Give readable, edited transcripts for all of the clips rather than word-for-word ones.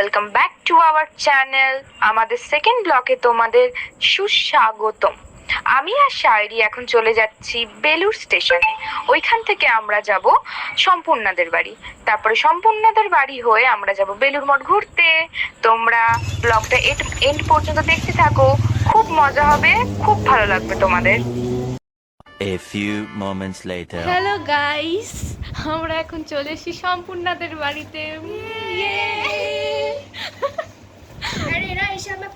Welcome back to our channel. আমাদের second ব্লকে তোমাদের সুস্বাগতম। আমি আর শায়রি এখন চলে যাচ্ছি বেলুর স্টেশনে। ওইখান থেকে আমরা যাব সম্পূর্ণাদের বাড়ি, তারপরে সম্পূর্ণাদের বাড়ি হয়ে আমরা যাব বেলুর মঠ ঘুরতে। তোমরা ব্লগটা এন্ড পর্যন্ত দেখতে থাকো, খুব মজা হবে, খুব ভালো লাগবে তোমাদের। A few moments later. Hello guys, আমরা এখন চলে এসেছি সম্পূর্ণাদের বাড়িতে। আর এরা এসে আমরা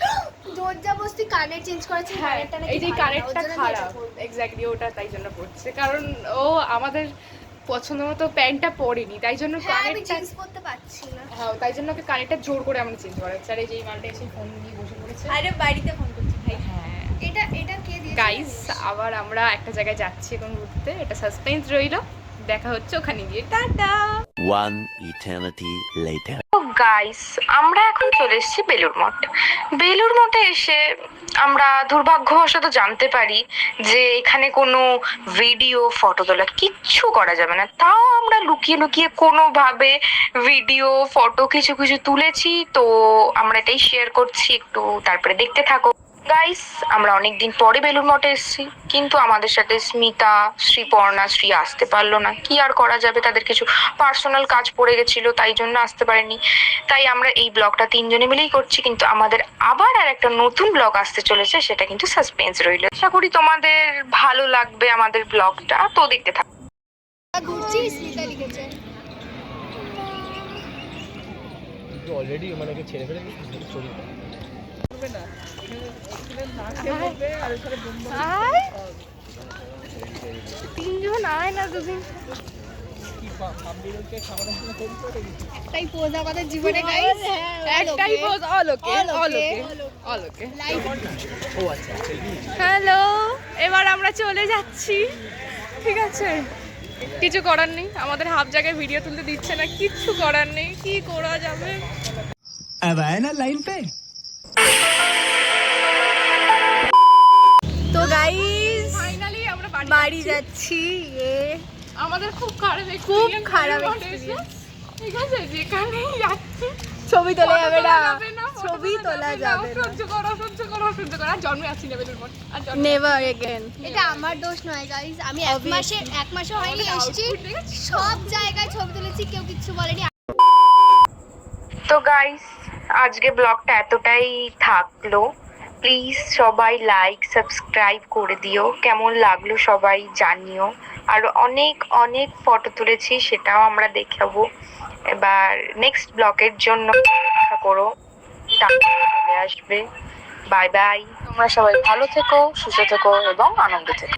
জোরজবরদস্তি কানের চেঞ্জ করেছে। হ্যাঁ, এই যে কানেরটা খারাপ, এক্স্যাক্টলি ওটা তাই জন্য পড়ছে, কারণ ও আমাদের পছন্দ মতো প্যান্টটা পরেনি, তাই জন্য আমি কানেরটা চেঞ্জ করতে পারছি না। হ্যাঁ, তাই জন্য ওকে কানেরটা জোর করে আমরা চেঞ্জ করা হচ্ছে। আর এই যে এই মালটা এসে ফোন নিয়ে বসে পড়েছে। আরে বাড়িতে ফোন করছি ভাই। হ্যাঁ এটা কে দিয়েছে গাইস, আবার আমরা একটা জায়গায় যাচ্ছি এখন ঘুরতে, এটা সাসপেন্স রইলো, দেখা হচ্ছে ওখানে গিয়ে। Tata. One eternity later. Guys, আমরা এখন চলে এসেছি বেলুর মঠ। বেলুর মঠে এসে আমরা দুর্ভাগ্যবশত জানতে পারি যে এখানে কোনো ভিডিও ফটো তোলা কিচ্ছু করা যাবে না। তাও আমরা লুকিয়ে লুকিয়ে কোনোভাবে ভিডিও ফটো কিছু কিছু তুলেছি, তো আমরা এটাই শেয়ার করছি, একটু তারপরে দেখতে থাকো। গাইস, আমরা অনেকদিন পরে বেলুর মঠে এসেছি, কিন্তু আমাদের সাথে স্মিতা, শ্রীপর্ণা, শ্রী আসতে পারলো না। কি আর করা যাবে, তাদের কিছু পার্সোনাল কাজ পড়ে গেছিল, তাই জন্য আসতে পারেনি। তাই আমরা এই ব্লগটা তিনজনে মিলেই করছি, কিন্তু আমাদের আবার আর একটা নতুন ব্লগ আসতে চলেছে, সেটা কিন্তু সাসপেন্স রইল। আশা করি তোমাদের ভালো লাগবে আমাদের ব্লগটা, তো দেখতে থাকো। ঘুরছি, স্মিতা লিখেছে। অলরেডি মানে ছেড়ে ফেলে স্টোরি না তিনজন আয় না দুদিন। একটাই পোজ আমাদের জীবনে গাইস, একটাই পোজ, অলোকে অলোকে অলোকে। ও আচ্ছা। হ্যালো, এবার আমরা চলে যাচ্ছি, ঠিক আছে? কিছু করার নেই, আমাদের হাফ জায়গায় ভিডিও তুলতে দিচ্ছে না, কিচ্ছু করার নেই, কি করা যাবে। अब आए ना लाइन पे। তো গাইস ফাইনালি আমরা বাড়ি যাচ্ছি। আমাদের খুব খারাপ খুব experience খারাপ হয়েছে, experience। ঠিক আছে? যেখানেই যাচ্ছি ছবি তোলা photo যাবে না, photo ছবি তোলা না। যাবে না। সহ্য করো, সহ্য করো, সহ্য করো। আর জন্মে আসছি না বেলুর মঠ, আর জন্মে নেভার এগেইন। এটা আমার দোষ নয় গাইস, আমি এক মাসে হয়নি এসেছি, সব জায়গায় ছবি তুলেছি, কেউ কিচ্ছু বলেনি। তো গাইস, আজকে ব্লগটা এতটাই থাকলো। প্লিজ সবাই লাইক সাবস্ক্রাইব করে দিও, কেমন লাগলো সবাই জানিও। আর অনেক অনেক ফটো তুলেছি, সেটাও আমরা দেখাবো। এবার নেক্সট ব্লগের জন্য অপেক্ষা করো, চলে আসবে। Bye bye. তোমরা সবাই ভালো থেকো, সুস্থ থেকো এবং আনন্দ থেকো।